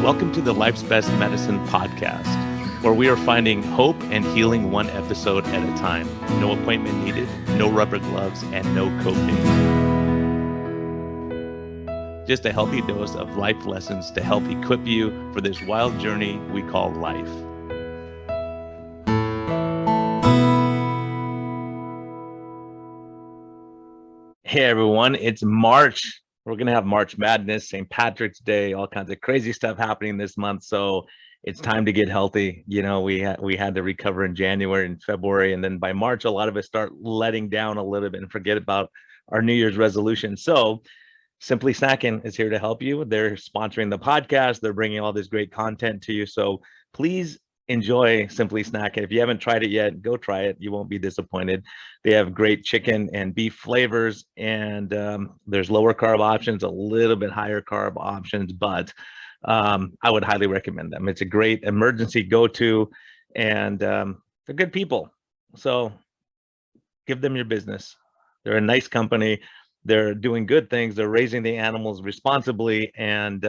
Welcome to the Life's Best Medicine podcast, where we are finding hope and healing one episode at a time. No appointment needed, no rubber gloves, and no coping. Just a healthy dose of life lessons to help equip you for this wild journey we call life. Hey everyone, it's March. We're going to have March Madness, St. Patrick's Day, all kinds of crazy stuff happening this month. So it's time to get healthy. You know, we had to recover in January and February. And then by March, a lot of us start letting down a little bit and forget about our New Year's resolution. So Simply Snacking is here to help you. They're sponsoring the podcast. They're bringing all this great content to you. So please enjoy Simply Snacking. If you haven't tried it yet, go try it. You won't be disappointed. They have great chicken and beef flavors, and there's lower carb options, a little bit higher carb options, but I would highly recommend them. It's a great emergency go-to, and they're good people. So give them your business. They're a nice company. They're doing good things. They're raising the animals responsibly and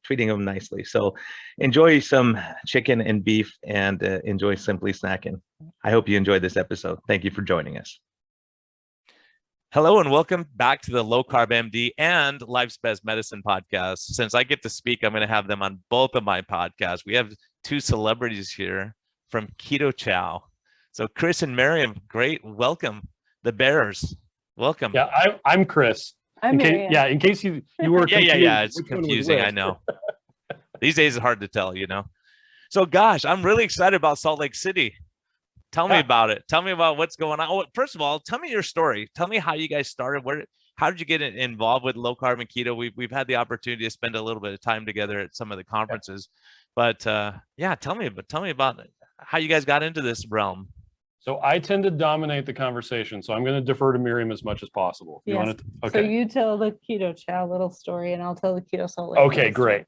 treating them nicely. So enjoy some chicken and beef and enjoy Simply Snacking. I hope you enjoyed this episode. Thank you for joining us. Hello and welcome back to the Low Carb MD and Life's Best Medicine podcast. Since I get to speak, I'm going to have them on both of my podcasts. We have two celebrities here from Keto Chow. So Chris and Miriam, great. Welcome. The Bairs. Welcome. Yeah, I'm Chris. I'm Miriam. In case you were confused. Yeah. It's confusing. I know. These days it's hard to tell, you know. So gosh, I'm really excited about Salt Lake City. Tell me about it. Tell me about what's going on. Oh, first of all, tell me your story. Tell me how you guys started. How did you get involved with low carb and keto? We've had the opportunity to spend a little bit of time together at some of the conferences, but tell me about how you guys got into this realm. So I tend to dominate the conversation, so I'm going to defer to Miriam as much as possible. Yes. You want to? So Okay. you tell the Keto Chow little story, and I'll tell the Keto Salt Lake. Okay, great.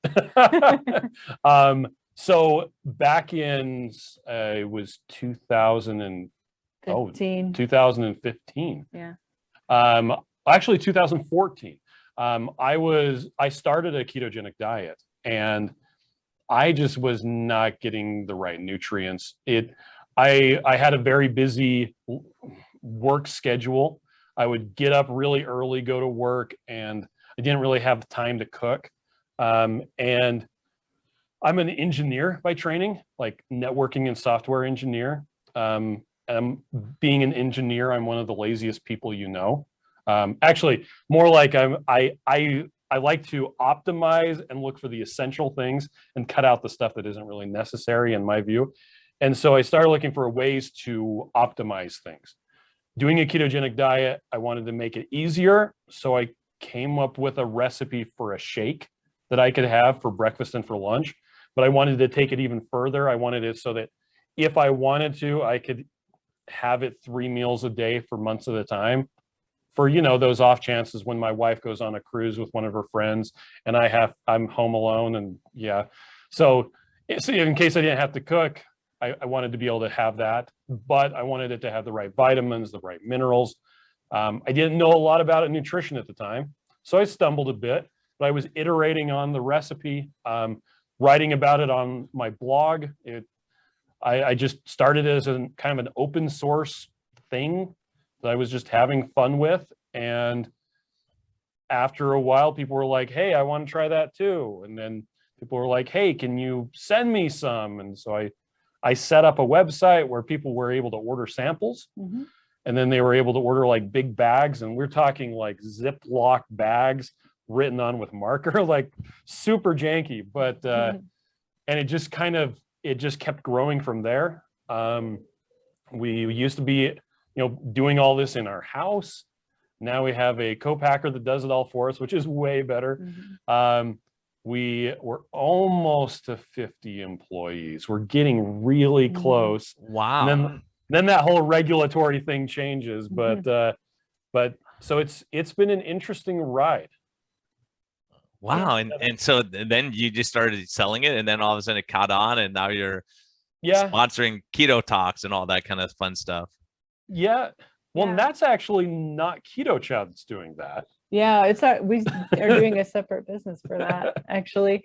So back in it was 2015. Yeah. Actually 2014. I started a ketogenic diet, and I just was not getting the right nutrients. I had a very busy work schedule. I would get up really early, go to work, and I didn't really have time to cook. And I'm an engineer by training, like networking and software engineer. And being an engineer, I'm one of the laziest people you know. Actually, more like I like to optimize and look for the essential things and cut out the stuff that isn't really necessary in my view. And so I started looking for ways to optimize things. Doing a ketogenic diet, I wanted to make it easier. So I came up with a recipe for a shake that I could have for breakfast and for lunch. But I wanted to take it even further. I wanted it so that if I wanted to, I could have it 3 meals a day for months at a time. For, you know, those off chances when my wife goes on a cruise with one of her friends and I'm home alone. And yeah, so in case I didn't have to cook, I wanted to be able to have that, but I wanted it to have the right vitamins, the right minerals. I didn't know a lot about nutrition at the time, so I stumbled a bit, but I was iterating on the recipe, writing about it on my blog. I just started as kind of an open source thing that I was just having fun with. And after a while, people were like, hey, I want to try that too. And then people were like, hey, can you send me some? And so I set up a website where people were able to order samples, and then they were able to order like big bags. And we're talking like Ziploc bags written on with marker, like super janky, but, and it just kept growing from there. We used to be, doing all this in our house. Now we have a co-packer that does it all for us, which is way better. We were almost to 50 employees. We're getting really close. Wow. And then that whole regulatory thing changes, but so it's been an interesting ride. Wow. And so then you just started selling it, and then all of a sudden it caught on, and now you're sponsoring Keto Talks and all that kind of fun stuff. Yeah. Well, that's actually not Keto Chow that's doing that. Yeah, we are doing a separate business for that actually.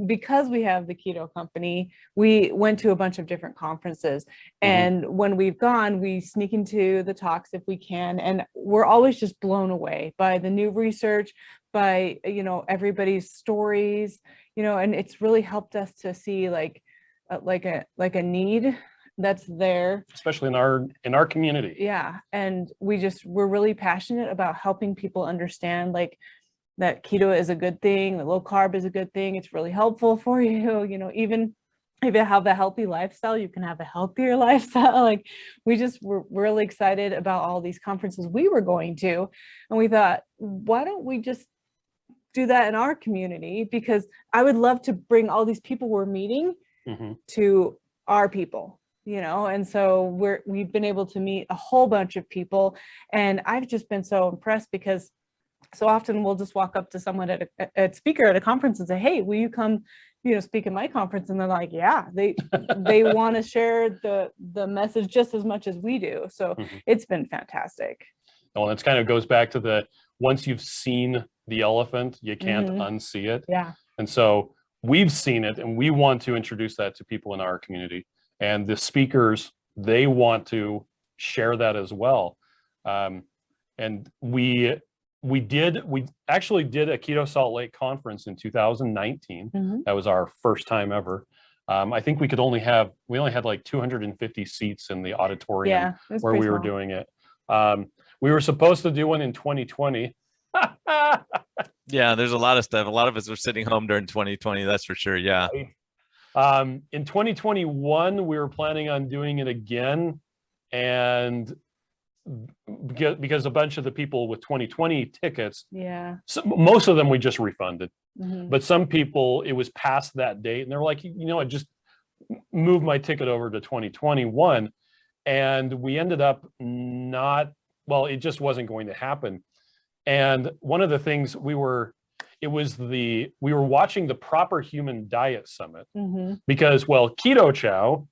Because we have the keto company, we went to a bunch of different conferences, and when we've gone, we sneak into the talks if we can, and we're always just blown away by the new research, by everybody's stories, and it's really helped us to see like a need that's there, especially in our community. Yeah, and we're really passionate about helping people understand like that keto is a good thing, that low carb is a good thing. It's really helpful for you. Even if you have a healthy lifestyle, you can have a healthier lifestyle. Like we're really excited about all these conferences we were going to, and we thought, why don't we just do that in our community? Because I would love to bring all these people we're meeting to our people. And so we've been able to meet a whole bunch of people, and I've just been so impressed because so often we'll just walk up to someone a speaker at a conference and say, hey, will you come, speak at my conference? And they're like, yeah, they want to share the message just as much as we do. So it's been fantastic. Well, it kind of goes back to once you've seen the elephant, you can't unsee it. Yeah. And so we've seen it, and we want to introduce that to people in our community. And the speakers, they want to share that as well. And we actually did a Keto Salt Lake conference in 2019. That was our first time ever. I think we only had like 250 seats in the auditorium where we were doing it. We were supposed to do one in 2020. Yeah, there's a lot of stuff. A lot of us were sitting home during 2020. That's for sure. Yeah. In 2021, we were planning on doing it again, and because a bunch of the people with 2020 tickets, so most of them we just refunded, but some people, it was past that date, and they're like, I just moved my ticket over to 2021, and we ended up it just wasn't going to happen. And one of the things we were watching the Proper Human Diet Summit because, Keto Chow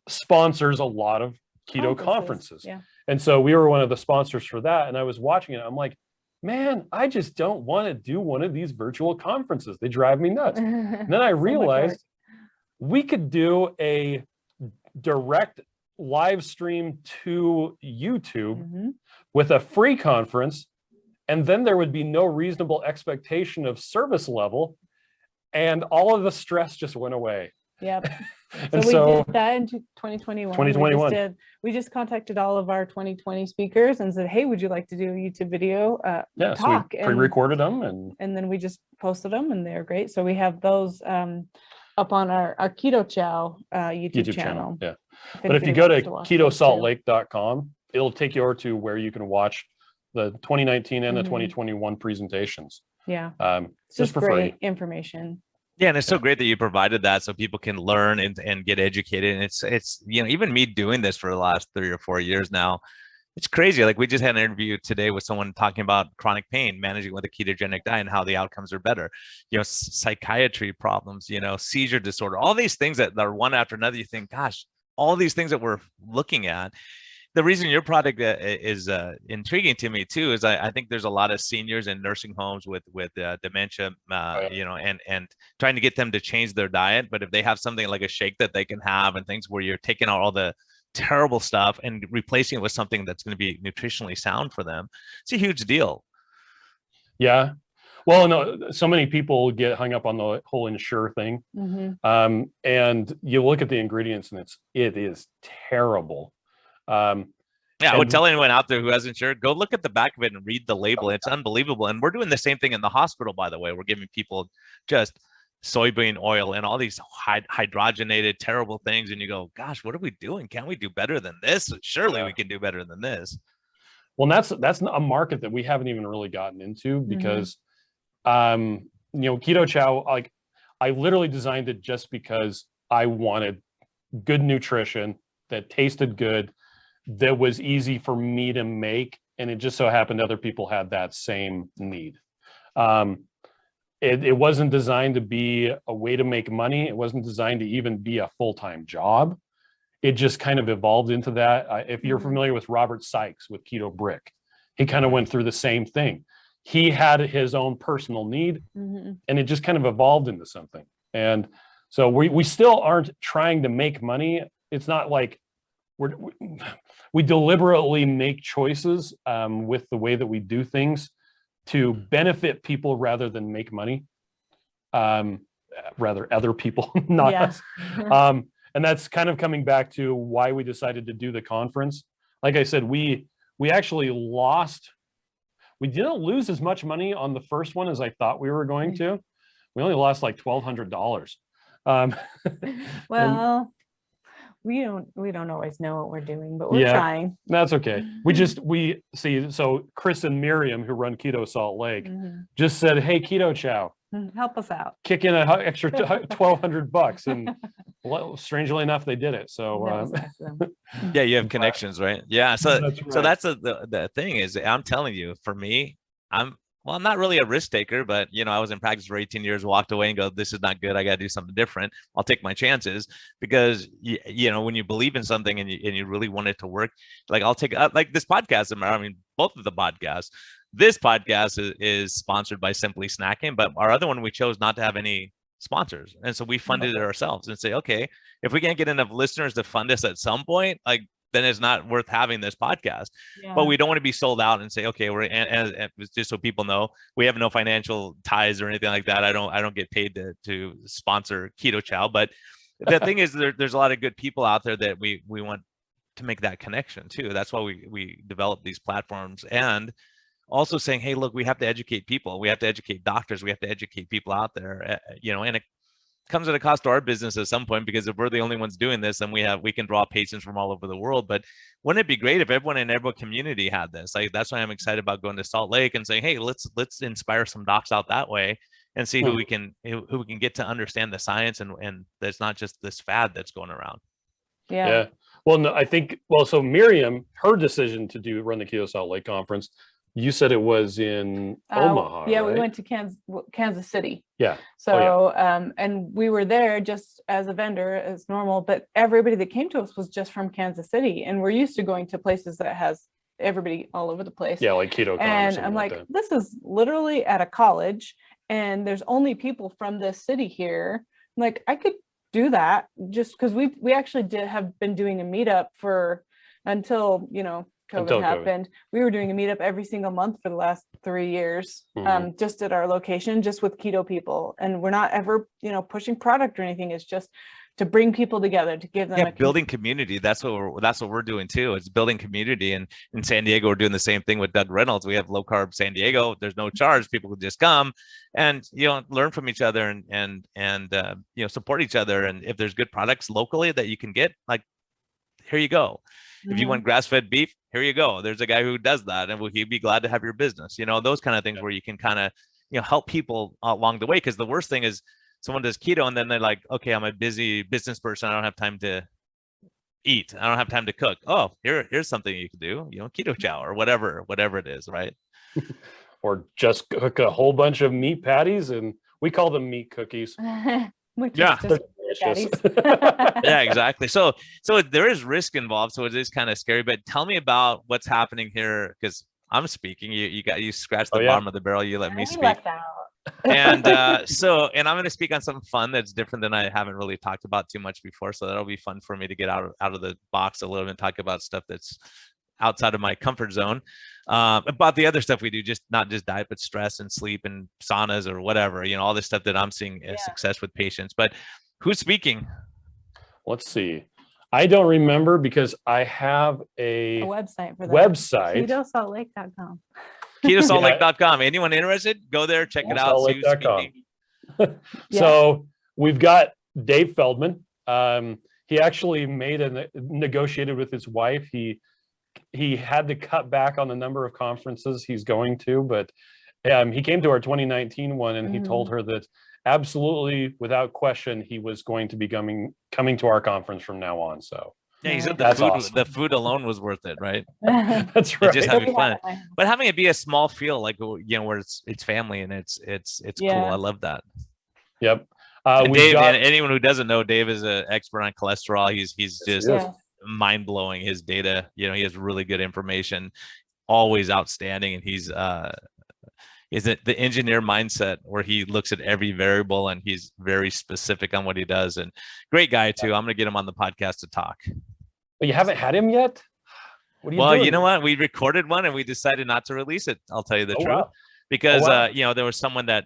sponsors a lot of keto conferences. Yeah. And so we were one of the sponsors for that. And I was watching it. I'm like, man, I just don't want to do one of these virtual conferences. They drive me nuts. And then I realized we could do a direct live stream to YouTube with a free conference. And then there would be no reasonable expectation of service level, and all of the stress just went away. Yep. And so we did that in 2021. We just contacted all of our 2020 speakers and said, hey, would you like to do a YouTube video talk? So we pre-recorded them, and then we just posted them, and they're great. So we have those up on our Keto Chow YouTube channel. Yeah. But if you go to ketosaltlake.com, it'll take you over to where you can watch the 2019 and the 2021 presentations. Yeah. Just for great free information. Yeah, and it's so great that you provided that so people can learn and get educated. And it's even me doing this for the last 3 or 4 years now, it's crazy. Like we just had an interview today with someone talking about chronic pain, managing with a ketogenic diet, and how the outcomes are better. Psychiatry problems, seizure disorder, all these things that are one after another. You think, gosh, all these things that we're looking at. The reason your product is intriguing to me too is I think there's a lot of seniors in nursing homes with dementia, and trying to get them to change their diet. But if they have something like a shake that they can have and things where you're taking out all the terrible stuff and replacing it with something that's going to be nutritionally sound for them, it's a huge deal. Yeah. Well, no, so many people get hung up on the whole Ensure thing. And you look at the ingredients and it is terrible. I would tell anyone out there who has Ensure, go look at the back of it and read the label. It's unbelievable. And we're doing the same thing in the hospital, by the way. We're giving people just soybean oil and all these hydrogenated terrible things. And you go, gosh, what are we doing? Can't we do better than this? Surely we can do better than this. Well, that's a market that we haven't even really gotten into because, Keto Chow, like I literally designed it just because I wanted good nutrition that tasted good, that was easy for me to make, and it just so happened other people had that same need. It wasn't designed to be a way to make money. It wasn't designed to even be a full-time job. It just kind of evolved into that. If you're familiar with Robert Sykes with Keto Brick, he kind of went through the same thing. he had his own personal need, Mhm. and it just kind of evolved into something. And so we still aren't trying to make money. It's not like we deliberately make choices with the way that we do things to benefit people rather than make money. Rather other people, not Yeah. us. And that's kind of coming back to why we decided to do the conference. Like I said, we actually lost. We didn't lose as much money on the first one as I thought we were going to. We only lost like $1,200. Well, we don't always know what we're doing, but we're Yeah. trying. That's okay. We see, so Chris and Miriam, who run Keto Salt Lake, Mhm. just said, "Hey, Keto Chow, Help us out. kick in an extra $1,200." And well, strangely enough, they did it. So That was nice of them. Yeah, you have connections, right? Yeah. So That's so right. that's the thing is, I'm telling you, for me, I'm not really a risk taker, but I was in practice for 18 years, walked away and go, this is not good. I got to do something different. I'll take my chances because when you believe in something and you really want it to work, like I'll take like this podcast. I mean, both of the podcasts. This podcast is sponsored by Simply Snacking, but our other one we chose not to have any sponsors, and so we funded it ourselves and say, okay, if we can't get enough listeners to fund us at some point, like then it's not worth having this podcast. Yeah. But we don't want to be sold out and say, okay, and just so people know, we have no financial ties or anything like that. I don't get paid to sponsor Keto Chow. But the thing is, there's a lot of good people out there that we want to make that connection too. That's why we develop these platforms, and also saying, hey, look, we have to educate people. We have to educate doctors. We have to educate people out there, and it comes at a cost to our business at some point, because if we're the only ones doing this, then we can draw patients from all over the world. But wouldn't it be great if everyone in every community had this? Like, that's why I'm excited about going to Salt Lake and saying, hey, let's inspire some docs out that way and see who we can get to understand the science, and there's not just this fad that's going around. Yeah. Well, no, I think, so Miriam, her decision to run the Keto Salt Lake conference, you said it was in Omaha, Yeah, right? we went to Kansas City. Yeah. So, and we were there just as a vendor as normal, but everybody that came to us was just from Kansas City, and we're used to going to places that has everybody all over the place. Yeah, like Keto Con or And something I'm like, that. this is literally at a college, and there's only people from this city here. I'm like, I could do that just because we actually have been doing a meetup until COVID happened. We were doing a meetup every single month for the last 3 years, just at our location, just with keto people. And we're not ever, pushing product or anything. It's just to bring people together, to give them building community. That's what we're doing too. It's building community. And in San Diego, we're doing the same thing with Doug Reynolds. We have Low Carb San Diego. There's no charge. People can just come and learn from each other and support each other. And if there's good products locally that you can get, like, here you go. If you want grass-fed beef, here you go. There's a guy who does that, and he'd be glad to have your business. Those kind of things where you can kind of, help people along the way. Because the worst thing is someone does keto and then they're like, okay, I'm a busy business person. I don't have time to eat. I don't have time to cook. Oh, here's something you can do. Keto Chow or whatever it is, right? Or just cook a whole bunch of meat patties, and we call them meat cookies. Yeah. Yeah, exactly. So there is risk involved, so it is kind of scary. But tell me about what's happening here, because I'm speaking. You scratched the bottom of the barrel. You let me speak. And I'm going to speak on something fun that's different than I haven't really talked about too much before. So that'll be fun for me to get out of the box a little bit and talk about stuff that's outside of my comfort zone, about the other stuff we do, just not just diet, but stress and sleep and saunas or whatever, all this stuff that I'm seeing as success with patients. But who's speaking? Let's see. I don't remember, because I have a website for that. KetoSaltLake.com. KetoSaltLake.com. Anyone interested? Go there, check it out. See who's speaking. So we've got Dave Feldman. He actually negotiated with his wife. He had to cut back on the number of conferences he's going to, but he came to our 2019 one, and he told her that absolutely, without question, he was going to be coming to our conference from now on. So yeah, he said awesome. The food alone was worth it, right? That's right. Just having fun, but having it be a small feel, like where it's family and it's cool. I love that. Yep. Dave, and anyone who doesn't know, Dave is an expert on cholesterol. He's just mind blowing. His data, he has really good information, always outstanding, and is it the engineer mindset where he looks at every variable and he's very specific on what he does. And great guy too. I'm going to get him on the podcast to talk. But you haven't had him yet? What are you Well, doing? you know what? We recorded one and we decided not to release it. I'll tell you the truth. Wow. Because wow. you know, there was someone that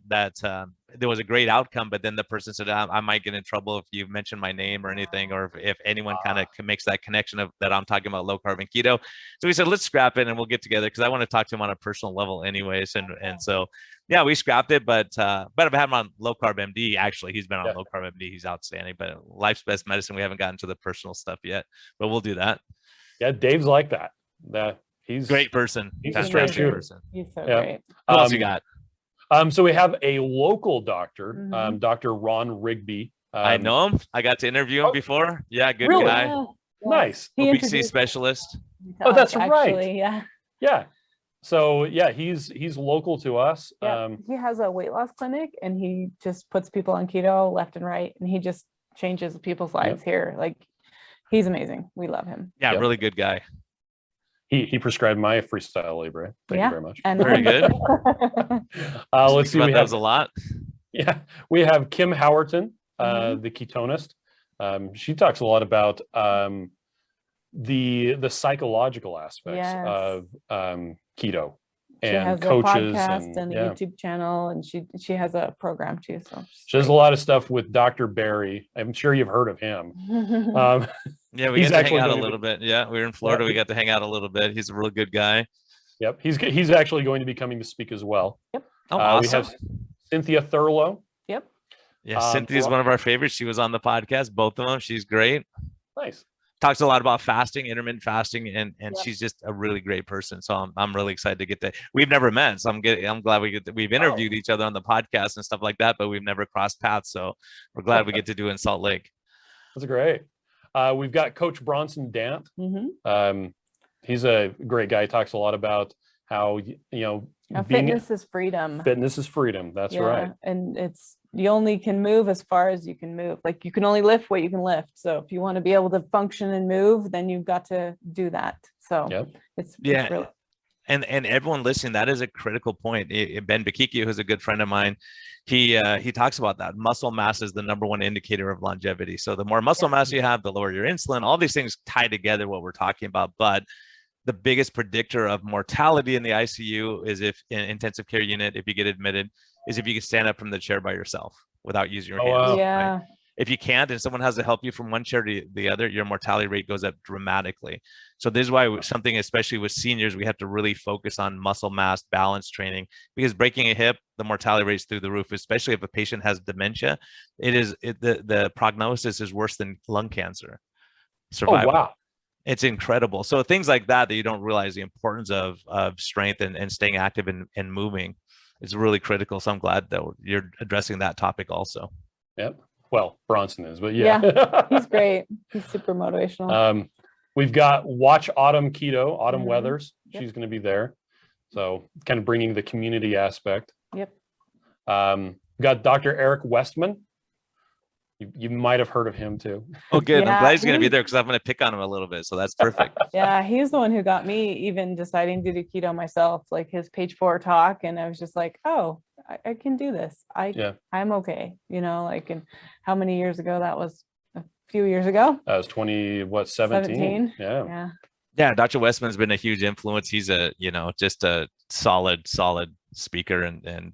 there was a great outcome, but then the person said, I might get in trouble if you mention my name or anything, or if anyone kind of makes that connection of that I'm talking about low carb and keto. So we said, let's scrap it and we'll get together, because I want to talk to him on a personal level anyways. And so yeah, we scrapped it, but I've had him on Low Carb MD. Actually, he's been on Low Carb MD. He's outstanding. But Life's Best Medicine, we haven't gotten to the personal stuff yet, but we'll do that. Yeah, Dave's like that. He's great person. He's a straight shooter. Person. He's so great. Who else you got? So we have a local doctor, Dr. Ron Rigby. I know him. I got to interview him before. Yeah, good really? guy. Yeah. Nice. Obesity specialist. Oh, that's right. Actually, yeah. Yeah. So yeah, he's local to us. Yeah. He has a weight loss clinic and he just puts people on keto left and right, and he just changes people's lives here. Like, he's amazing. We love him. Yeah, really good guy. He prescribed my Freestyle Libre. Thank you very much. And very good. Let's see. We have a lot. Yeah, we have Kim Howerton, the ketonist. She talks a lot about the psychological aspects of keto, and she has coaches a podcast and a YouTube channel, and she has a program too. So she does a lot of stuff with Dr. Bair. I'm sure you've heard of him. Yeah, we got to hang out a little bit. Yeah, we were in Florida. We got to hang out a little bit. He's a real good guy. Yep, he's actually going to be coming to speak as well. Yep. Oh, awesome. We have Cynthia Thurlow. Yep. Yeah, Cynthia's one of our favorites. She was on the podcast, both of them. She's great. Nice. Talks a lot about fasting, intermittent fasting, and she's just a really great person. So I'm really excited to get that. We've never met, so I'm glad we've interviewed each other on the podcast and stuff like that, but we've never crossed paths. So we're glad we get to do it in Salt Lake. That's great. We've got Coach Bronson Dant. He's a great guy. He talks a lot about how fitness is freedom. Fitness is freedom. That's right. And you only can move as far as you can move. Like, you can only lift what you can lift. So if you want to be able to function and move, then you've got to do that. So it's really. And everyone listening, that is a critical point. Ben Bakiki, who's a good friend of mine, he talks about that. Muscle mass is the #1 indicator of longevity. So the more muscle mass you have, the lower your insulin. All these things tie together what we're talking about. But the biggest predictor of mortality in the ICU is if in intensive care unit, if you get admitted, is if you can stand up from the chair by yourself without using your hands. Wow. Yeah. Right? If you can't and someone has to help you from one chair to the other, your mortality rate goes up dramatically. So this is why something, especially with seniors, we have to really focus on muscle mass balance training, because breaking a hip, the mortality rate is through the roof, especially if a patient has dementia. The prognosis is worse than lung cancer survival. Oh, wow. It's incredible. So things like that you don't realize the importance of strength and staying active and moving is really critical. So I'm glad that you're addressing that topic also. Yep. Well, Bronson is, but he's great. He's super motivational. We've got Watch Autumn Keto, Autumn Weathers. She's going to be there. So kind of bringing the community aspect. Yep. We've got Dr. Eric Westman. You might have heard of him too. Oh, good. I'm glad he's going to be there because I'm going to pick on him a little bit. So that's perfect. Yeah, he's the one who got me even deciding to do keto myself, like his page 4 talk. And I was just like, oh, I can do this. I'm okay. Like, and how many years ago that was? A few years ago. That was 17? Yeah. Yeah. Dr. Westman's been a huge influence. He's just a solid speaker and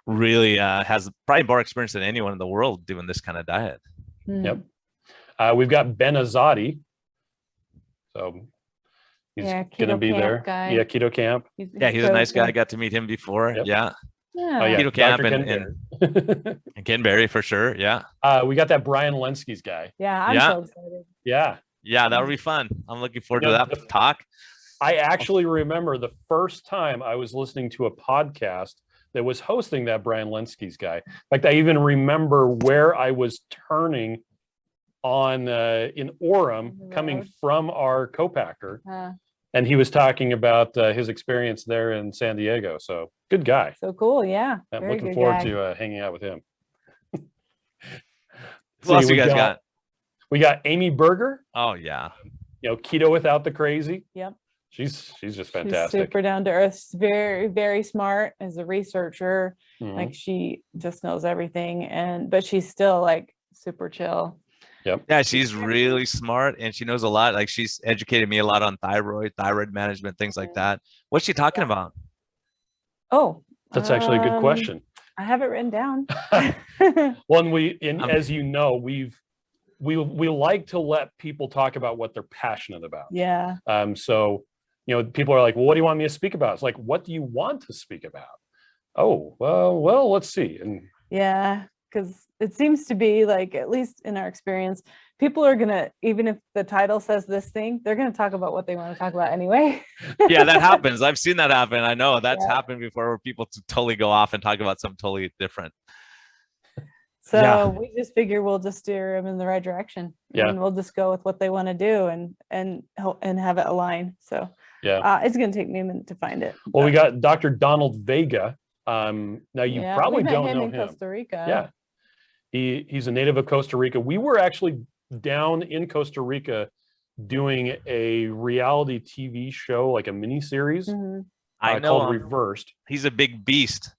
really has probably more experience than anyone in the world doing this kind of diet. Yep. We've got Ben Azadi. So he's going to be there. Guy. Yeah, Keto Camp. He's a nice guy. I got to meet him before. Yep. Yeah. Keto Camp and Ken Berry for sure. Yeah. We got that Brian Lenski's guy. Yeah, I'm so excited. Yeah. Yeah, that would be fun. I'm looking forward to that talk. I actually remember the first time I was listening to a podcast that was hosting that Brian Lenski's guy. In fact, I even remember where I was turning on in Orem, coming from our co-packer. And he was talking about his experience there in San Diego. So good guy. So cool. Yeah. I'm looking forward to hanging out with him. Who else you guys got? We got Amy Berger. Oh, yeah. Keto Without the Crazy. Yep. She's just She's fantastic. super down to earth. She's very, very smart as a researcher. Mhm. Like she just knows everything, but she's still like super chill. Yeah, she's really smart and she knows a lot. Like she's educated me a lot on thyroid management, things like that. What's she talking about? Oh, That's actually a good question. I have it written down. Well, as you know, we like to let people talk about what they're passionate about. Yeah. So, people are like, well, what do you want me to speak about? It's like, what do you want to speak about? Oh, well, let's see. And yeah, because it seems to be like, at least in our experience, people are gonna, even if the title says this thing, they're gonna talk about what they want to talk about anyway. Yeah, that happens. I've seen that happen. I know that's Yeah. happened before, where people totally go off and talk about something totally different. So Yeah. we just figure we'll just steer them in the right direction. Yeah. And we'll just go with what they want to do and have it align. So yeah. it's gonna take me a minute to find it. Well, we got Dr. Donald Vega. Now you Yeah, probably we met don't him know in him. Costa Rica. Yeah. He's a native of Costa Rica. We were actually down in Costa Rica doing a reality TV show, like a mini series I know called him. Reversed. He's a big beast.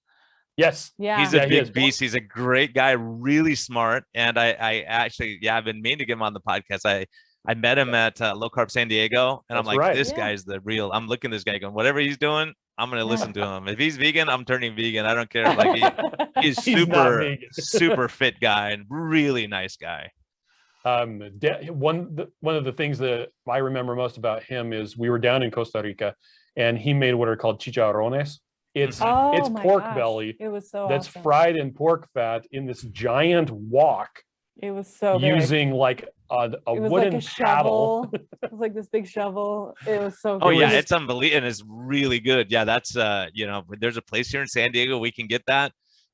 Yes. Yeah. He's a he big is. beast. He's a great guy, really smart. And I actually, I've been meaning to get him on the podcast. I met him at Low Carb San Diego, and I'm That's like, right. this Yeah. guy's the real. I'm looking at this guy going, whatever he's doing, I'm gonna listen to him. If he's vegan, I'm turning vegan. I don't care. Like he's He's not vegan. super fit guy and really nice guy. One of the things that I remember most about him is we were down in Costa Rica, and he made what are called chicharrones. It's my pork gosh. belly It was so that's awesome. fried in pork fat in this giant wok. It was so big. Using like a It was wooden like a paddle. shovel. It was like this big shovel. It was so Oh good. yeah, it's unbelievable, and it's really good. Yeah, that's there's a place here in San Diego we can get that.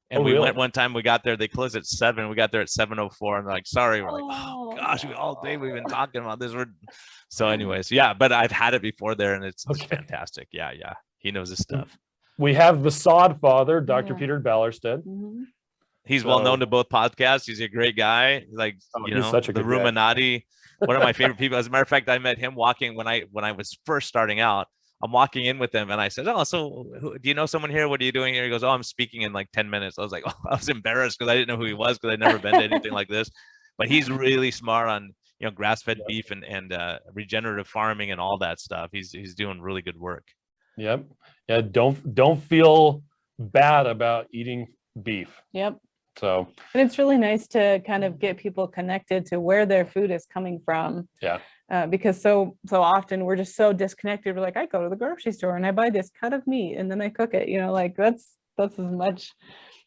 And we went one time, we got there, they closed at 7. We got there at 7:04, and they're like, sorry. We're like, oh gosh, all day we've been talking about this. So anyways, yeah, but I've had it before there, and it's fantastic. Yeah. He knows his stuff. We have the sod father, Dr. Peter Balorstead. Mhm. He's well known to both podcasts. He's a great guy. Like, he's such a the good guy. Ruminati, one of my favorite people. As a matter of fact, I met him walking when I was first starting out. I'm walking in with him, and I said, oh, so do you know someone here? What are you doing here? He goes, oh, I'm speaking in like 10 minutes. I was like, oh, I was embarrassed because I didn't know who he was, because I'd never been to anything like this. But he's really smart on, grass-fed beef and regenerative farming and all that stuff. He's doing really good work. Yep. Yeah. Don't feel bad about eating beef. Yep. So. And it's really nice to kind of get people connected to where their food is coming from. Yeah. Because so often we're just so disconnected. We're like, I go to the grocery store and I buy this cut of meat and then I cook it. Like that's as much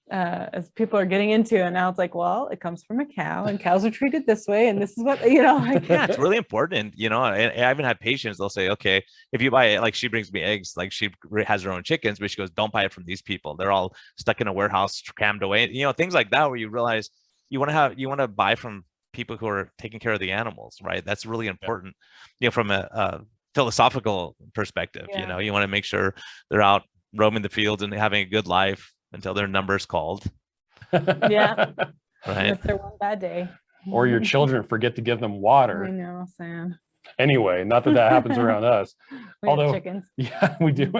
as people are getting into. And now it's like, well, it comes from a cow, and cows are treated this way, and this is what like. Yeah, it's really important. And I even had patients. They'll say, okay, if you buy it, like she brings me eggs, like she has her own chickens, but she goes, don't buy it from these people. They're all stuck in a warehouse, crammed away. Things like that, where you realize you want to buy from people who are taking care of the animals, right? That's really important. From a philosophical perspective, you want to make sure they're out roaming the fields and having a good life until their number's called. Yeah. Right. If they're one bad day. Or your children forget to give them water. I know, Sam. Anyway, not that happens around us. We Although, have chickens. Yeah, we do.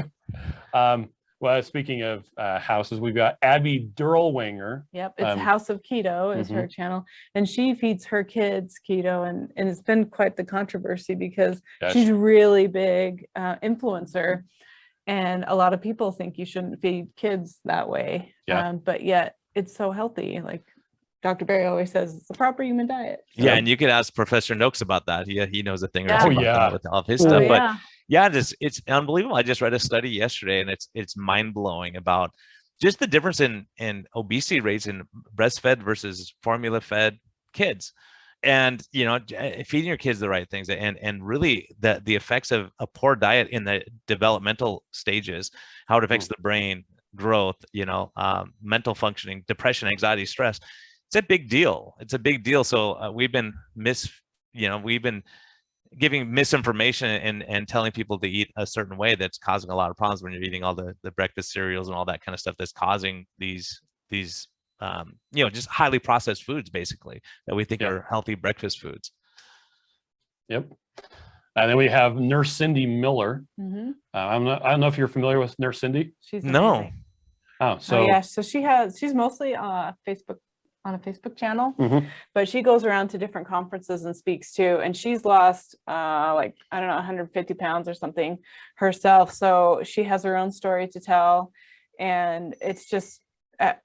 Well, speaking of houses, we've got Abby Durlwinger. Yep, it's House of Keto is her channel, and she feeds her kids keto, and it's been quite the controversy because she's really big influencer, and a lot of people think you shouldn't feed kids that way. But yet it's so healthy. Like Dr. Bair always says, it's the proper human diet. So. Yeah, and you could ask Professor Noakes about that. He knows a thing or Yeah. two about that with all of his stuff. But yeah, it's unbelievable. I just read a study yesterday, and it's mind-blowing about just the difference in obesity rates in breastfed versus formula-fed kids. And feeding your kids the right things, and really the effects of a poor diet in the developmental stages, how it affects the brain growth, mental functioning, depression, anxiety, stress. It's a big deal. So we've been giving misinformation and telling people to eat a certain way that's causing a lot of problems when you're eating all the breakfast cereals and all that kind of stuff that's causing these just highly processed foods, basically, that we think are healthy breakfast foods. Yep. And then we have Nurse Cindy Miller. Mm-hmm. I don't know if you're familiar with Nurse Cindy. She's No. amazing. Oh, so yeah, so she's mostly on a Facebook channel, Mhm. but she goes around to different conferences and speaks too. And she's lost like, I don't know, 150 pounds or something herself. So she has her own story to tell. And it's just,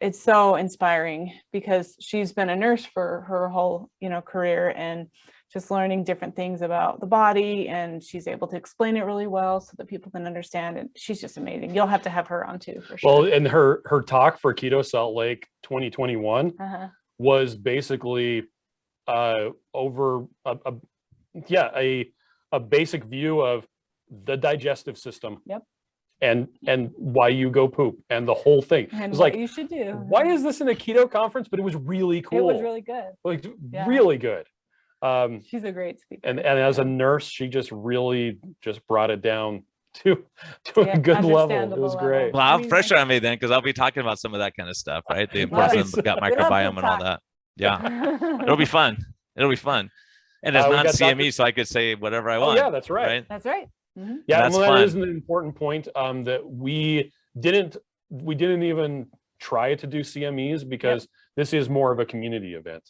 it's so inspiring because she's been a nurse for her whole, career, and just learning different things about the body, and she's able to explain it really well so that people can understand it. She's just amazing. You'll have to have her on too, for sure. Well, and her talk for Keto Salt Lake 2021 was basically over a basic view of the digestive system. Yep. And why you go poop and the whole thing. And it's what like, you should do. Why is this in a keto conference? But it was really cool. It was really good. Like Yeah. really good. She's a great speaker. And as a nurse, she just really just brought it down to a good level. It was great. Well, I'll have pressure on me then, because I'll be talking about some of that kind of stuff, right? The importance of the gut microbiome and all that. Yeah, it'll be fun. It'll be fun. And it's not CME, so I could say whatever I want. Oh, yeah, that's right. That's right. Mm-hmm. Yeah, that's well, fun. that is an important point that we didn't even try to do CMEs because this is more of a community event.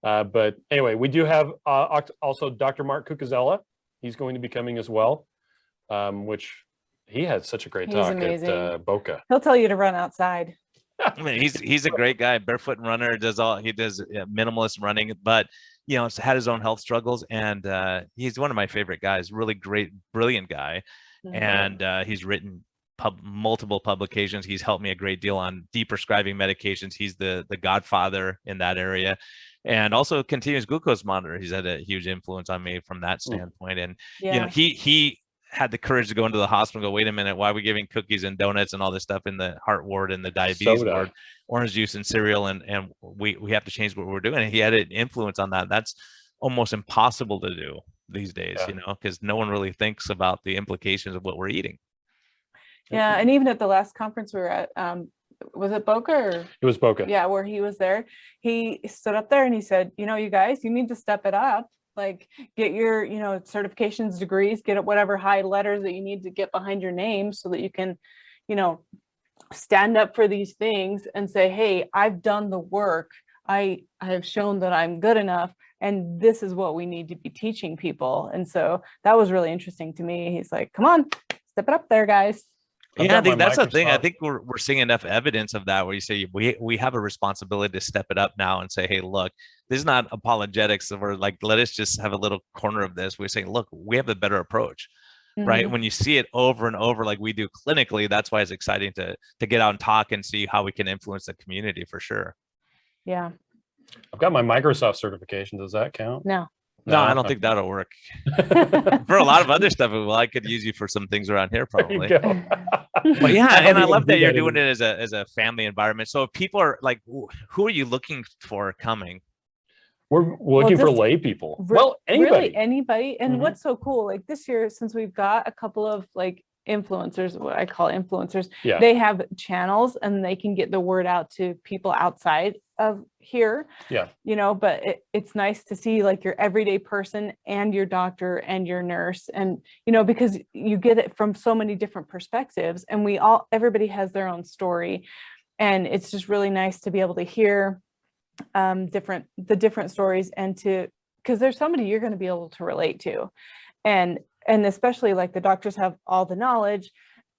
But anyway, we do have also Dr. Mark Cucuzella. He's going to be coming as well, which he had such a great talk amazing. at Boca. He'll tell you to run outside. I mean, he's a great guy, barefoot runner, does minimalist running, but had his own health struggles, and he's one of my favorite guys. Really great, brilliant guy, and he's written multiple publications. He's helped me a great deal on deprescribing medications. He's the godfather in that area, and also continuous glucose monitor. He's had a huge influence on me from that standpoint. And he had the courage to go into the hospital and go, wait a minute, why are we giving cookies and donuts and all this stuff in the heart ward and the diabetes ward, orange juice and cereal, and we have to change what we're doing. And he had an influence on that. That's almost impossible to do these days, because no one really thinks about the implications of what we're eating. Yeah, and even at the last conference we were at, was it Boca? Or? It was Boca. Yeah, where he was there. He stood up there and he said, you guys, you need to step it up. Like, get your, certifications, degrees, get whatever high letters that you need to get behind your name so that you can, stand up for these things and say, hey, I've done the work. I have shown that I'm good enough, and this is what we need to be teaching people. And so that was really interesting to me. He's like, come on, step it up there, guys. Yeah, I think that's the thing. I think we're seeing enough evidence of that, where you say we have a responsibility to step it up now and say, hey, look, this is not apologetics. So we're like, let us just have a little corner of this. We're saying, look, we have a better approach, right? When you see it over and over, like we do clinically, that's why it's exciting to get out and talk and see how we can influence the community for sure. Yeah. I've got my Microsoft certification. Does that count? No, I don't think that'll work. For a lot of other stuff, well, I could use you for some things around here probably. But yeah, and I love that you're doing it as a family environment. So if people are like, who are you looking for coming? We're looking for lay people. Well, anybody. Really, anybody. And what's so cool, like this year, since we've got a couple of like influencers, what I call influencers, they have channels and they can get the word out to people outside of here. But it's nice to see like your everyday person and your doctor and your nurse, and because you get it from so many different perspectives, and everybody has their own story, and it's just really nice to be able to hear the different stories, and because there's somebody you're going to be able to relate to, and especially like the doctors have all the knowledge,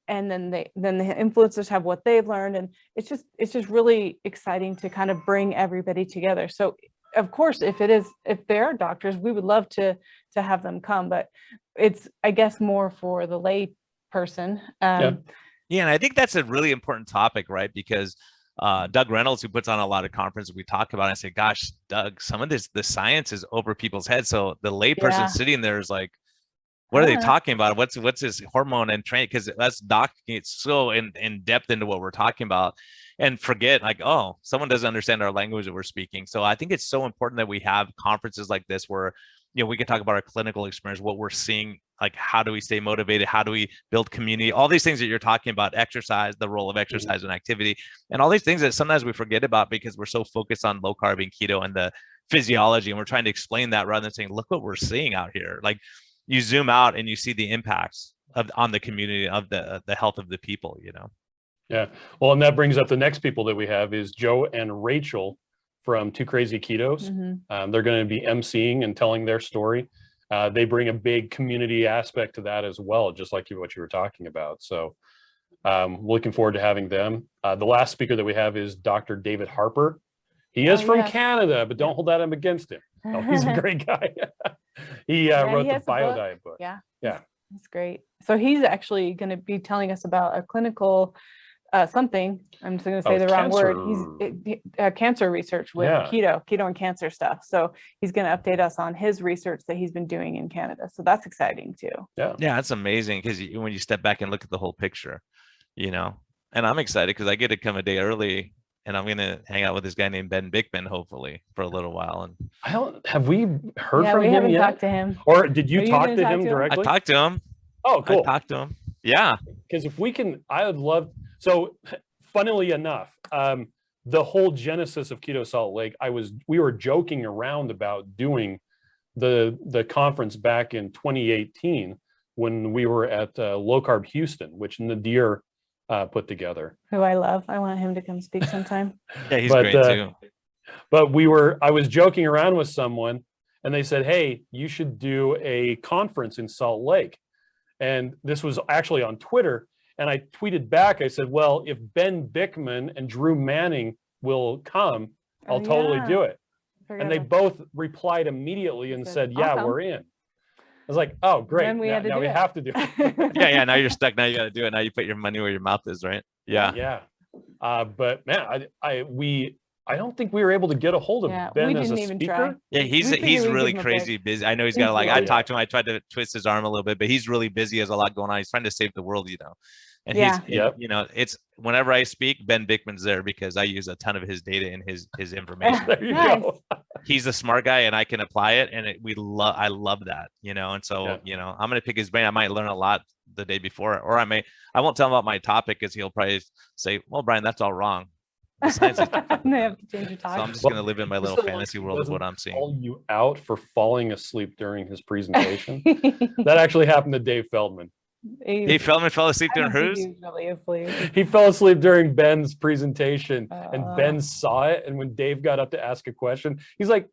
and then the influencers have what they've learned, and it's just really exciting to kind of bring everybody together. So of course, if they are doctors, we would love to have them come, but it's, I guess, more for the lay person. And I think that's a really important topic, right? Because Doug Reynolds, who puts on a lot of conferences, we talk about it, and say, gosh, Doug, some of the science is over people's heads. So the lay person sitting there is like, what are they talking about? What's his hormone and train? Because us doc it's so in depth into what we're talking about, and forget like, oh, someone doesn't understand our language that we're speaking. So I think it's so important that we have conferences like this where we can talk about our clinical experience, what we're seeing, like how do we stay motivated, how do we build community, all these things that you're talking about, exercise, the role of exercise and activity, and all these things that sometimes we forget about because we're so focused on low carb and keto and the physiology, and we're trying to explain that rather than saying, look what we're seeing out here. Like, you zoom out and you see the impacts on the community, of the health of the people, you know. Yeah. Well, and that brings up the next people that we have is Joe and Rachel from Two Crazy Ketos. They're going to be emceeing and telling their story. They bring a big community aspect to that as well, just like what you were talking about. So looking forward to having them. The last speaker that we have is Dr. David Harper. He is from Canada, but don't hold that against him. No, he's a great guy. He wrote the Bio Diet book. Yeah. Yeah. That's great. So he's actually going to be telling us about a clinical something. I'm just going to say the wrong word. He's cancer research with keto and cancer stuff. So he's going to update us on his research that he's been doing in Canada. So that's exciting too. Yeah, that's amazing, because when you step back and look at the whole picture, you know, and I'm excited because I get to come a day early, and I'm going to hang out with this guy named Ben Bickman, hopefully, for a little while. And have we heard from him yet? We haven't talked to him. Or did you talk to him directly? I talked to him. Oh, cool. I talked to him. Yeah. Because if we can, I would love. So, funnily enough, the whole genesis of Keto Salt Lake, we were joking around about doing the conference back in 2018 when we were at Low Carb Houston, which Nadir put together. Who I love. I want him to come speak sometime. Yeah, he's great too. But I was joking around with someone, and they said, "Hey, you should do a conference in Salt Lake." And this was actually on Twitter. And I tweeted back, I said, well, if Ben Bickman and Drew Manning will come, I'll totally do it. And they both replied immediately and said, yeah, we're in. I was like, oh, great. Now we have to do it. Yeah. Now you're stuck. Now you got to do it. Now you put your money where your mouth is, right? Yeah. Yeah. But man, I don't think we were able to get a hold of Ben as a speaker. Yeah, he's really crazy busy. I know he's got I talked to him. I tried to twist his arm a little bit, but he's really busy. He has a lot going on. He's trying to save the world, you know. And you know, it's whenever I speak, Ben Bickman's there because I use a ton of his data and his information. There you go. He's a smart guy, and I can apply it, and I love that, you know. And so you know, I'm gonna pick his brain. I might learn a lot the day before, or I won't tell him about my topic because he'll probably say, well, Brian, that's all wrong. They have to change your talk. So I'm just going to live in my little fantasy world of what I'm seeing. Call you out for falling asleep during his presentation. That actually happened to Dave Feldman. Dave Feldman fell asleep during hers? He fell asleep during Ben's presentation, and Ben saw it. And when Dave got up to ask a question, he's like,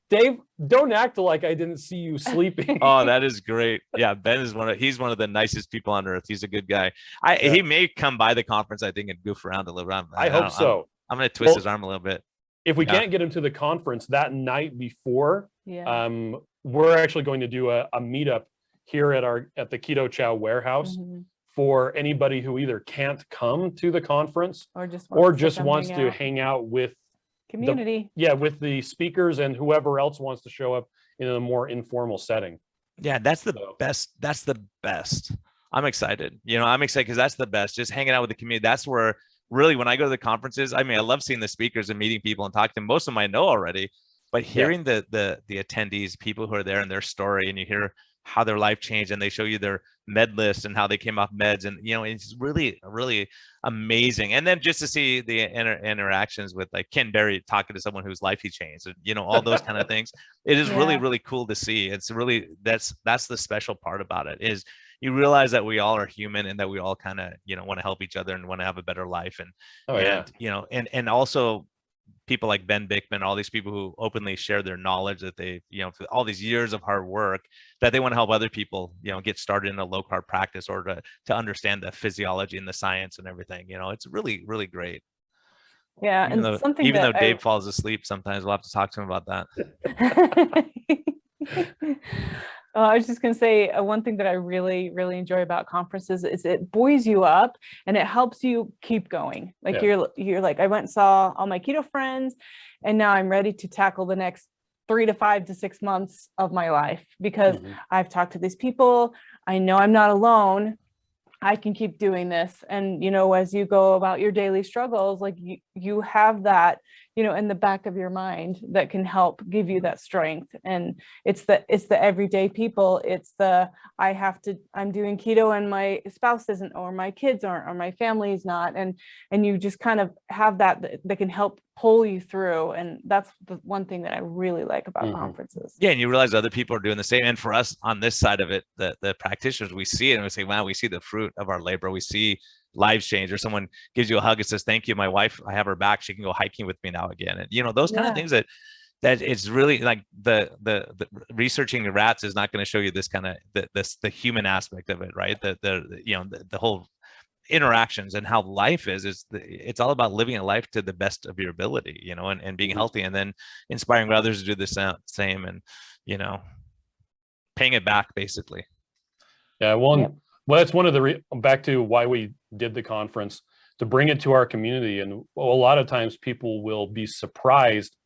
Dave, don't act like I didn't see you sleeping. Oh, that is great. Yeah, Ben is he's one of the nicest people on earth. He's a good guy. He may come by the conference, I think, and goof around a little bit. I hope so. I'm going to twist his arm a little bit. If we can't get him to the conference that night before, we're actually going to do a meetup here at the Keto Chow warehouse for anybody who either can't come to the conference or just wants to hang out with community. With the speakers and whoever else wants to show up in a more informal setting. Yeah, that's the best. That's the best. I'm excited. You know, I'm excited because that's the best. Just hanging out with the community. That's where really, when I go to the conferences, I mean, I love seeing the speakers and meeting people and talking to them. Most of them I know already, but hearing the attendees, people who are there and their story, and you hear how their life changed, and they show you their med list and how they came off meds, and you know, it's really, really amazing. And then just to see the interactions with like Ken Berry talking to someone whose life he changed, and you know, all those kind of things. It is really, really cool to see. It's really that's the special part about it, is you realize that we all are human and that we all kind of, you know, want to help each other and want to have a better life. And you know, and also people like Ben Bickman, all these people who openly share their knowledge that they, you know, all these years of hard work, that they want to help other people, you know, get started in a low carb practice, or to understand the physiology and the science and everything. You know, it's really, really great. Yeah. Even though Dave falls asleep sometimes, we'll have to talk to him about that. I was just going to say one thing that I really, really enjoy about conferences is it buoys you up and it helps you keep going. Like you're like, I went and saw all my keto friends, and now I'm ready to tackle the next 3 to 5 to 6 months of my life because I've talked to these people. I know I'm not alone. I can keep doing this. And, you know, as you go about your daily struggles, like you have that, in the back of your mind that can help give you that strength. And it's the everyday people. It's I'm doing keto and my spouse isn't, or my kids aren't, or my family's not. And you just kind of have that can help pull you through. And that's the one thing that I really like about conferences. Yeah. And you realize other people are doing the same. And for us on this side of it, the practitioners, we see it and we say, wow, we see the fruit of our labor. We see lives change, or someone gives you a hug and says, thank you. My wife, I have her back. She can go hiking with me now again. And those kind of things that it's really like the researching the rats is not going to show you this kind of the human aspect of it, right? The whole interactions and how life it's all about living a life to the best of your ability, and being healthy, and then inspiring others to do the same, and paying it back basically. Yeah. Well, that's one of the back to why we did the conference, to bring it to our community. And a lot of times people will be surprised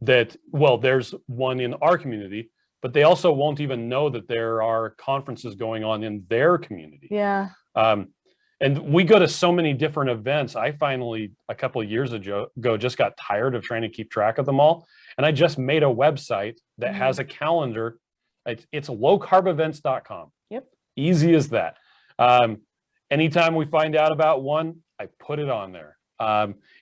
that, well, there's one in our community, but they also won't even know that there are conferences going on in their community. Yeah. And we go to so many different events. I finally, a couple of years ago, just got tired of trying to keep track of them all. And I just made a website that has a calendar. It's lowcarbevents.com. Yep. Easy as that. Anytime we find out about one, I put it on there.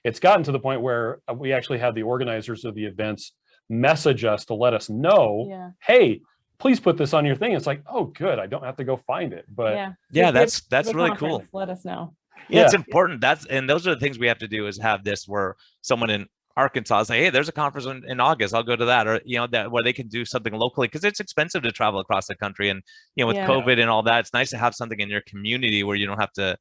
It's gotten to the point where we actually have the organizers of the events message us to let us know, hey, please put this on your thing. It's like, oh, good. I don't have to go find it. But that's really cool. Let us know. Yeah, it's important. And those are the things we have to do, is have this where someone in Arkansas say, hey, there's a conference in August, I'll go to that, or that where they can do something locally, because it's expensive to travel across the country, and with COVID and all that, it's nice to have something in your community where you don't have to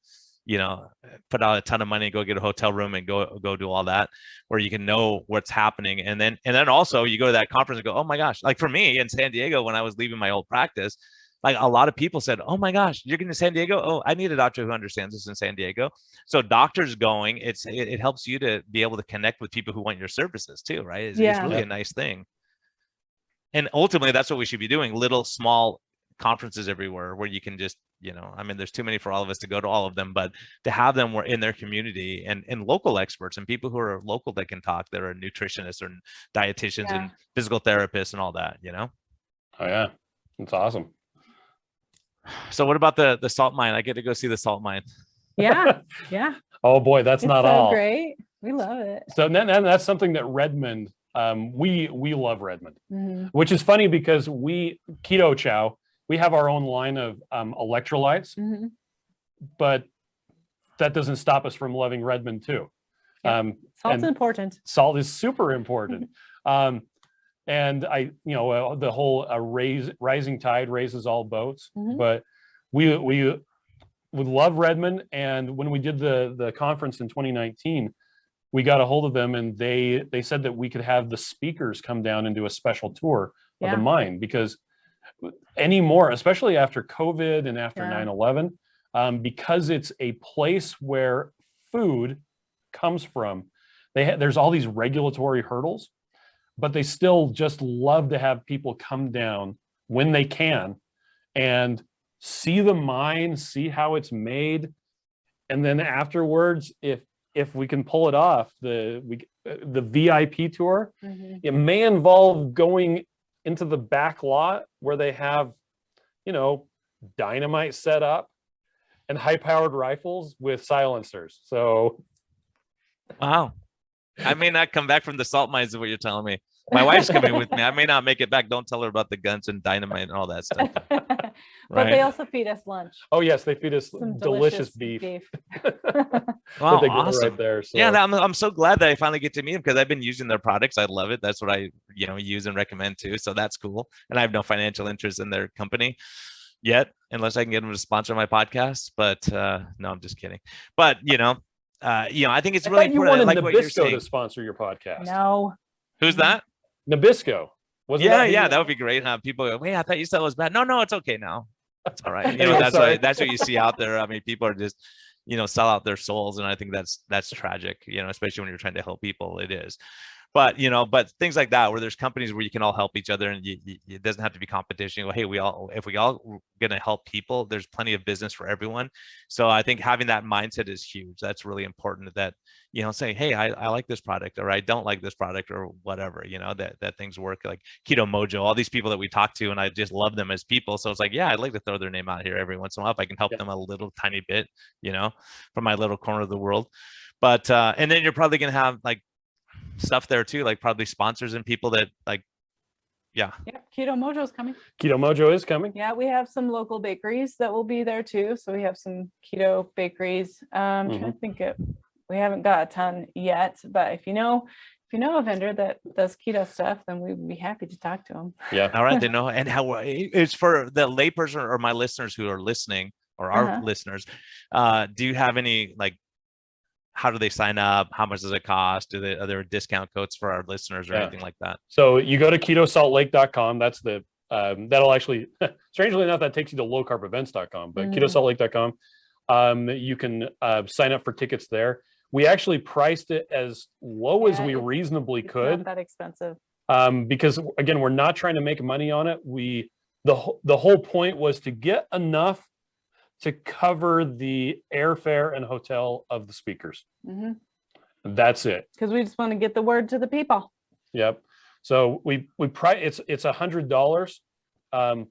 put out a ton of money and go get a hotel room and go do all that, where you can know what's happening. And then also you go to that conference and go, oh my gosh, like for me in San Diego, when I was leaving my old practice, like a lot of people said, oh my gosh, you're going to San Diego? Oh, I need a doctor who understands this in San Diego. So doctors going, it helps you to be able to connect with people who want your services too, right? It's really a nice thing. And ultimately that's what we should be doing, little small conferences everywhere where you can just, there's too many for all of us to go to all of them, but to have them in their community, and local experts and people who are local that can talk, that are nutritionists or dietitians and physical therapists and all that, Oh yeah, that's awesome. So what about the salt mine? I get to go see the salt mine. Yeah. Oh boy, that's it's not so all. Great. We love it. So then that's something that Redmond, we love Redmond, which is funny because Keto Chow, we have our own line of electrolytes, but that doesn't stop us from loving Redmond too. Salt's important. Salt is super important. And the whole rising tide raises all boats, but we would love Redmond. And when we did the conference in 2019, we got a hold of them, and they said that we could have the speakers come down and do a special tour of the mine, because anymore, especially after COVID and after 9/11, because it's a place where food comes from, there's all these regulatory hurdles, but they still just love to have people come down when they can and see the mine, see how it's made. And then afterwards, if we can pull it off, the VIP tour, it may involve going into the back lot where they have, dynamite set up and high-powered rifles with silencers. So, wow. I may not come back from the salt mines, is what you're telling me. My wife's coming with me. I may not make it back. Don't tell her about the guns and dynamite and all that stuff. But they also feed us lunch. Oh yes, they feed us some delicious beef. Wow, awesome. Right there. So. Yeah, I'm so glad that I finally get to meet them, because I've been using their products. I love it. That's what I use and recommend too. So that's cool. And I have no financial interest in their company yet, unless I can get them to sponsor my podcast. But no, I'm just kidding. But I think it's really important. You wanted Nabisco to sponsor your podcast. No. Who's that? Nabisco. That would be great. People go, wait, I thought you said it was bad. No, it's okay now. It's all right. That's what you see out there. I mean, people are just, sell out their souls, and I think that's tragic. Especially when you're trying to help people, it is. but but things like that, where there's companies where you can all help each other, and it doesn't have to be competition. You go, hey, if we all gonna help people, there's plenty of business for everyone. So I think having that mindset is huge. That's really important, that say, hey, I like this product, or I don't like this product, or whatever, that things work, like Keto Mojo, all these people that we talk to, and I just love them as people. So it's like, yeah, I'd like to throw their name out here every once in a while if I can help them a little tiny bit, from my little corner of the world. But and then you're probably gonna have like stuff there too, like probably sponsors and people that like, yeah. Keto Mojo is coming. Keto Mojo is coming. Yeah, we have some local bakeries that will be there too. So we have some keto bakeries. Trying to think we haven't got a ton yet, but if you know a vendor that does keto stuff, then we'd be happy to talk to them. Yeah. All right. They know. And how it's for the layperson or my listeners who are listening, or our listeners. Do you have any, like, how do they sign up? How much does it cost? Are there discount codes for our listeners or anything like that? So you go to ketosaltlake.com. That's that'll actually, strangely enough, that takes you to lowcarbevents.com, but ketosaltlake.com. You can sign up for tickets there. We actually priced it as low as we reasonably could. Not that expensive. Because again, we're not trying to make money on it. The whole point was to get enough to cover the airfare and hotel of the speakers. That's it. Because we just want to get the word to the people. Yep. So we price it's $100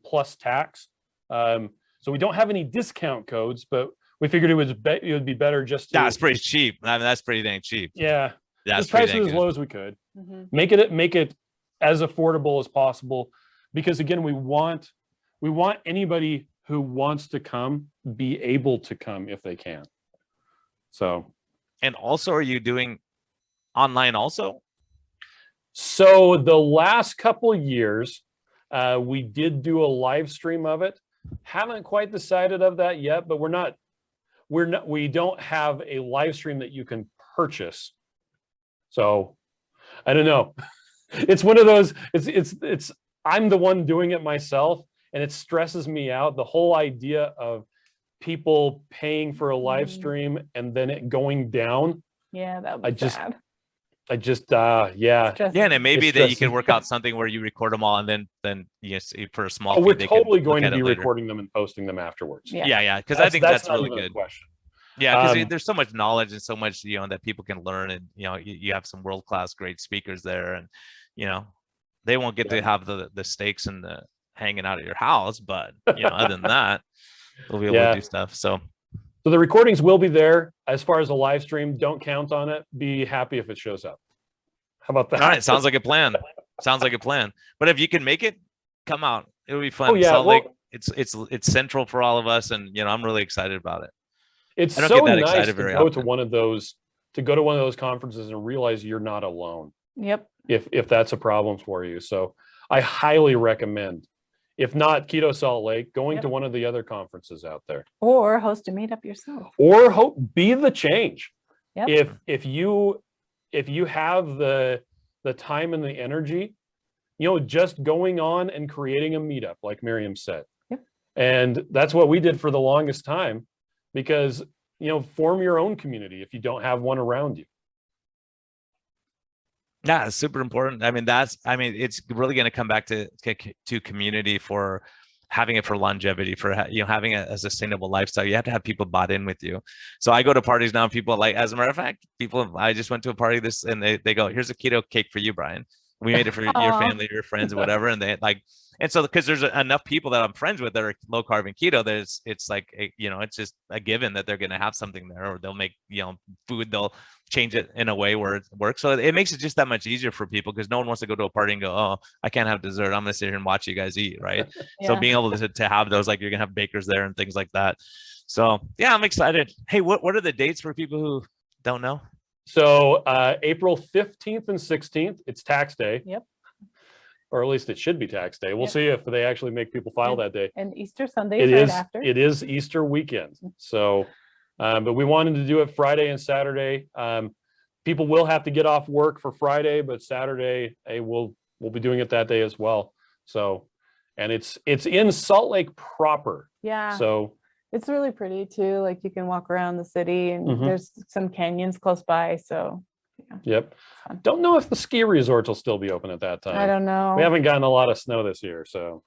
plus tax. So we don't have any discount codes, but we figured it would be better just to. That's pretty cheap. I mean, that's pretty dang cheap. Yeah. That's just price it as low as we could. Make it as affordable as possible, because again, we want anybody who wants to come be able to come if they can. So. And also, are you doing online also? So the last couple of years, we did do a live stream of it. Haven't quite decided of that yet, but we don't have a live stream that you can purchase. So I don't know. It's one of those, I'm the one doing it myself, and it stresses me out. The whole idea of people paying for a live stream and then it going down. Yeah, that would be sad. And it may be that you can work out something where you record them all, and then yes, for a small. We're totally going to be recording them and posting them afterwards. Yeah, because I think that's really good. Question. Yeah, because there's so much knowledge and so much that people can learn, and you have some world-class great speakers there, and they won't get to have the steaks and the hanging out at your house, but other than that, they'll be able to do stuff. So the recordings will be there. As far as a live stream, don't count on it. Be happy if it shows up. How about that? All right, sounds like a plan. But if you can make it, come out. It'll be fun. Salt Lake, it's central for all of us, and I'm really excited about it. It's so nice to go to one of those conferences and realize you're not alone. Yep. If that's a problem for you. So I highly recommend, if not Keto Salt Lake, going to one of the other conferences out there. Or host a meetup yourself. Or be the change. Yep. If you have the time and the energy, just going on and creating a meetup, like Miriam said. Yep. And that's what we did for the longest time, because form your own community if you don't have one around you. Yeah, it's super important. It's really going to come back to community, for having it for longevity, for having a sustainable lifestyle. You have to have people bought in with you. So I go to parties now, people as a matter of fact, I just went to a party and they go, here's a keto cake for you, Brian. We made it for your family, your friends, or whatever. And they and so because there's enough people that I'm friends with that are low carb and keto, that it's like, it's just a given that they're going to have something there, or they'll make, food, they'll change it in a way where it works. So it makes it just that much easier for people, because no one wants to go to a party and go, oh, I can't have dessert. I'm going to sit here and watch you guys eat. Right. Yeah. So being able to have those, like, you're going to have bakers there and things like that. So yeah, I'm excited. Hey, what are the dates for people who don't know? So April 15th and 16th, it's tax day. Yep. Or at least it should be tax day. We'll see if they actually make people file that day. And Easter Sunday is right after. It is Easter weekend. So, but we wanted to do it Friday and Saturday. People will have to get off work for Friday, but Saturday, we'll be doing it that day as well. So, and it's in Salt Lake proper. Yeah. So it's really pretty too. Like, you can walk around the city, and there's some canyons close by. So Yep. Fun. Don't know if the ski resorts will still be open at that time. I don't know. We haven't gotten a lot of snow this year, so.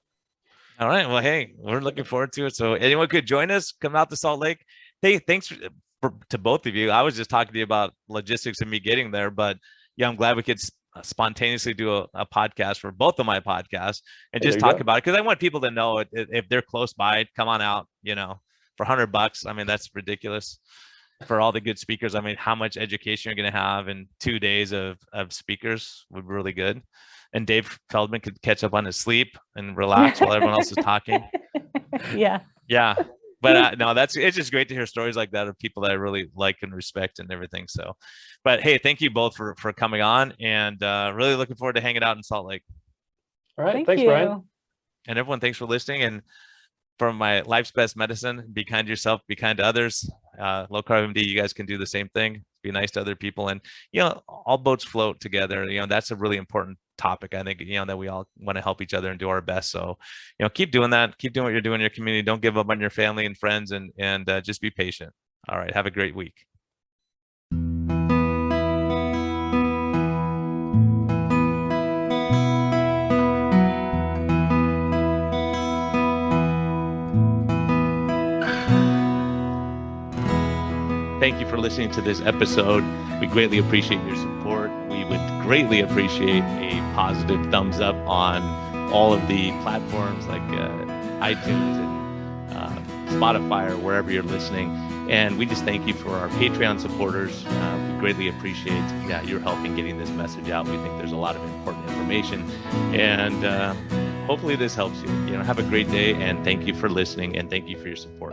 All right. Well, hey, we're looking forward to it. So anyone could join us, come out to Salt Lake. Hey, thanks to both of you. I was just talking to you about logistics and me getting there, but yeah, I'm glad we could spontaneously do a podcast for both of my podcasts and just talk about it. Cause I want people to know if they're close by, come on out, for $100. I mean, that's ridiculous for all the good speakers. I mean, how much education you're going to have in 2 days of speakers would be really good. And Dave Feldman could catch up on his sleep and relax while everyone else is talking. Yeah. Yeah. But no, it's just great to hear stories like that of people that I really like and respect and everything. So, but hey, thank you both for coming on, and really looking forward to hanging out in Salt Lake. All right. Thanks, Brian. And everyone, thanks for listening. And from my Life's Best Medicine, be kind to yourself, be kind to others. Low Carb MD, you guys can do the same thing. Be nice to other people, and all boats float together. That's a really important topic. I think that we all want to help each other and do our best. So keep doing that. Keep doing what you're doing in your community. Don't give up on your family and friends, and just be patient. All right. Have a great week. Thank you for listening to this episode. We greatly appreciate your support. We would greatly appreciate a positive thumbs up on all of the platforms like iTunes and Spotify or wherever you're listening. And we just thank you for our Patreon supporters. We greatly appreciate your help in getting this message out. We think there's a lot of important information, and hopefully this helps you. Have a great day, and thank you for listening, and thank you for your support.